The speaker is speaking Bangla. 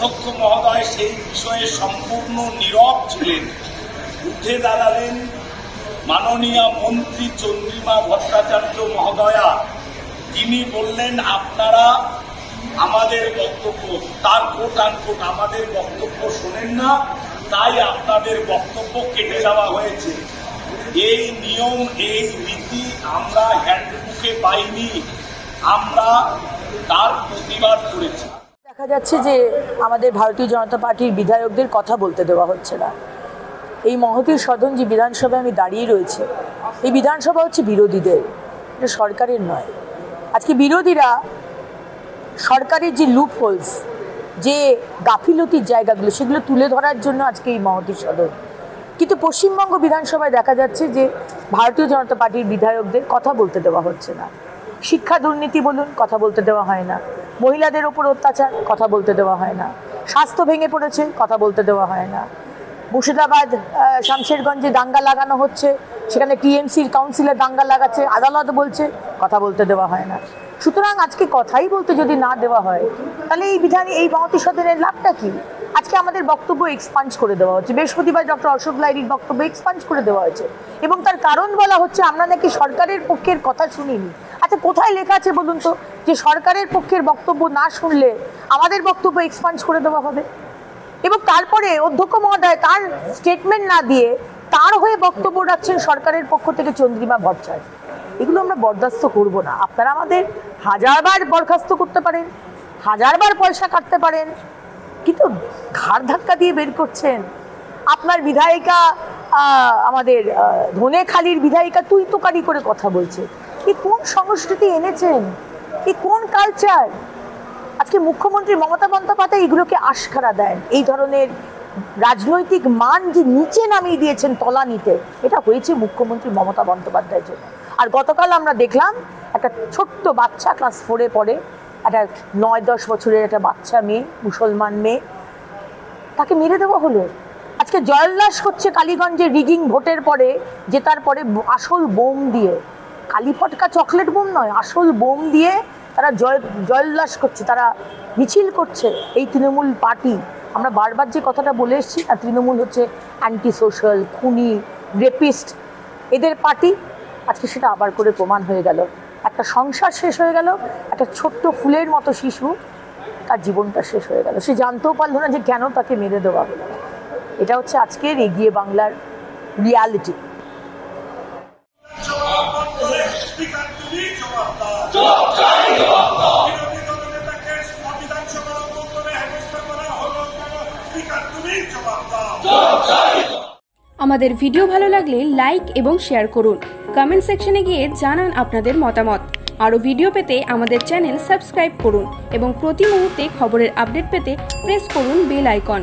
অধ্যক্ষ মহোদয় সেই বিষয়ে সম্পূর্ণ নীরব ছিলেন। উঠে দাঁড়ালেন মাননীয় মন্ত্রী চন্দ্রিমা ভট্টাচার্য মহোদয়া। তিনি বললেন, আপনারা আমাদের বক্তব্য, তার কোট আনকোট, আমাদের বক্তব্য শোনেন না, তাই আপনাদের বক্তব্য কেটে দেওয়া হয়েছে। এই নিয়ম, এই রীতি আমরা হ্যান্ডবুকে পাইনি, আমরা তার প্রতিবাদ করেছি। দেখা যাচ্ছে যে আমাদের ভারতীয় জনতা পার্টির বিধায়কদের কথা বলতে দেওয়া হচ্ছে না। এই মহতীর সদন যে বিধানসভায় আমি দাঁড়িয়ে রয়েছে, এই বিধানসভা হচ্ছে বিরোধীদের, এটা সরকারের নয়। আজকে বিরোধীরা সরকারের যে লুপ হোলস, যে গাফিলতির জায়গাগুলো, সেগুলো তুলে ধরার জন্য আজকে এই মহতীর সদন। কিন্তু পশ্চিমবঙ্গ বিধানসভায় দেখা যাচ্ছে যে ভারতীয় জনতা পার্টির বিধায়কদের কথা বলতে দেওয়া হচ্ছে না। শিক্ষা দুর্নীতি বলুন, কথা বলতে দেওয়া হয় না। মহিলাদের ওপর অত্যাচার, কথা বলতে দেওয়া হয় না। স্বাস্থ্য ভেঙে পড়েছে, কথা বলতে দেওয়া হয় না। মুর্শিদাবাদ শামশেরগঞ্জে দাঙ্গা লাগানো হচ্ছে, সেখানে টিএমসির কাউন্সিলর দাঙ্গা লাগাচ্ছে, আদালত বলছে, কথা বলতে দেওয়া হয় না। সুতরাং আজকে কথাই বলতে যদি না দেওয়া হয়, তাহলে এই মহতী সদনের লাভটা কি? আজকে আমাদের বক্তব্য এক্সপাঞ্জ করে দেওয়া হচ্ছে। বৃহস্পতিবার ডক্টর অশোক লাহিড়ীর বক্তব্য এক্সপাঞ্জ করে দেওয়া হয়েছে এবং তার কারণ বলা হচ্ছে আমরা নাকি সরকারের পক্ষের কথা শুনিনি। আচ্ছা, কোথায় লেখা আছে বলুন তো যে সরকারের পক্ষের বক্তব্য না শুনলে আমাদের বক্তব্য এক্সপাঞ্জ করে দেওয়া হবে? এবং তারপরে অধ্যক্ষ মহোদয় তার স্টেটমেন্ট না দিয়ে তার হয়ে বক্তব্য রাখছেন সরকারের পক্ষ থেকে চন্দ্রিমা ভট্টাচার্য। এগুলো আমরা বরদাস্ত করব না। আপনারা আমাদের হাজারবার বরখাস্ত করতে পারেন, হাজারবার পয়সা কাটতে পারেন, কিন্তু ঘাড় ধাক্কা দিয়ে বের করছেন। আপনার বিধায়িকা, আমাদের ধনেখালির বিধায়িকা তুই তোকারি করে কথা বলছে। এই কোন সংস্কৃতি এনেছেন? এই কোন কালচার? আজকে মুখ্যমন্ত্রী মমতা বন্দ্যোপাধ্যায় এগুলোকে আশকারা দেন। এই ধরনের রাজনৈতিক মান যে নিচে নামিয়ে দিয়েছেন তলানিতে, এটা হয়েছে মুখ্যমন্ত্রী মমতা বন্দ্যোপাধ্যায়ের জন্য। আর গতকাল আমরা দেখলাম একটা ছোট্ট বাচ্চা, ক্লাস 4-এ পড়ে, একটা 9-10 বছরের একটা বাচ্চা মেয়ে, মুসলমান মেয়ে, তাকে মেরে দেওয়া হলো। আজকে জয়োল্লাস করছে কালীগঞ্জে রিগিং ভোটের পরে, জেতার পরে আসল বোম দিয়ে, কালী ফটকা চকলেট বোম নয়, আসল বোম দিয়ে তারা জয়োল্লাস করছে, তারা মিছিল করছে। এই তৃণমূল পার্টি, আমরা বারবার যে কথাটা বলে এসেছি না, তৃণমূল হচ্ছে অ্যান্টি সোশ্যাল, খুনি, রেপিস্ট, এদের পার্টি। আজকে সেটা আবার করে প্রমাণ হয়ে গেল। একটা সংসার শেষ হয়ে গেল, একটা ছোট্ট ফুলের মতো শিশু, তার জীবনটা শেষ হয়ে গেল। সে জানতেও পারলো না যে কেন তাকে মেরে দেওয়া হলো। এটা হচ্ছে আজকের এগিয়ে বাংলার রিয়ালিটি। আমাদের ভিডিও ভালো লাগলে লাইক এবং শেয়ার করুন। কমেন্ট সেকশনে গিয়ে জানান আপনাদের মতামত। আরও ভিডিও পেতে আমাদের চ্যানেল সাবস্ক্রাইব করুন এবং প্রতি মুহূর্তে খবরের আপডেট পেতে প্রেস করুন বেল আইকন।